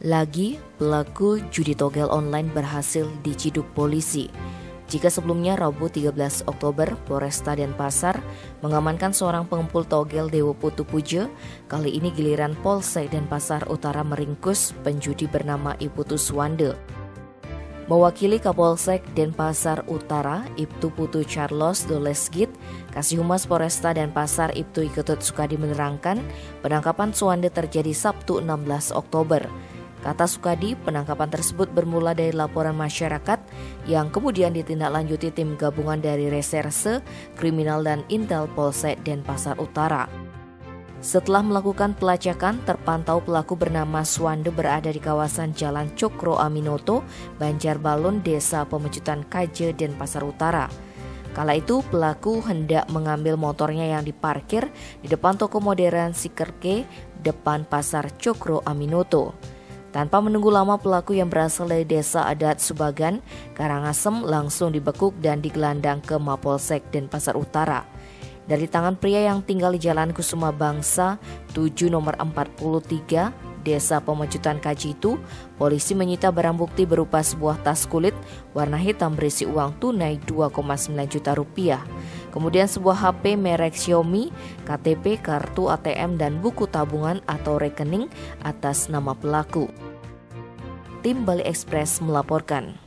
Lagi, pelaku judi togel online berhasil diciduk polisi. Jika sebelumnya Rabu 13 Oktober, Polresta Denpasar mengamankan seorang pengumpul togel Dewa Putu Puja, kali ini giliran Polsek Denpasar Utara meringkus penjudi bernama Iputu Swande. Mewakili Kapolsek Denpasar Utara, Ibtu Putu Charles Dolesgit, Kasih Humas Polresta Denpasar Ibtu Iketut Sukadi menerangkan penangkapan Swande terjadi Sabtu 16 Oktober. Kata Sukadi, penangkapan tersebut bermula dari laporan masyarakat yang kemudian ditindaklanjuti tim gabungan dari Reserse, Kriminal dan Intel Polsek Denpasar Utara. Setelah melakukan pelacakan, terpantau pelaku bernama Swande berada di kawasan Jalan Cokro Aminoto, Banjarbalun, Desa Pemecutan Kaje, Denpasar Utara. Kala itu pelaku hendak mengambil motornya yang diparkir di depan toko modern Sikerke, depan pasar Cokro Aminoto. Tanpa menunggu lama, pelaku yang berasal dari desa adat Subagan, Karangasem langsung dibekuk dan digelandang ke Mapolsek Denpasar Utara. Dari tangan pria yang tinggal di Jalan Kusuma Bangsa 7 nomor 43, Desa Pemecutan Kaji itu, polisi menyita barang bukti berupa sebuah tas kulit warna hitam berisi uang tunai 2,9 juta rupiah. Kemudian sebuah HP merek Xiaomi, KTP, kartu ATM, dan buku tabungan atau rekening atas nama pelaku. Tim Bali Express melaporkan.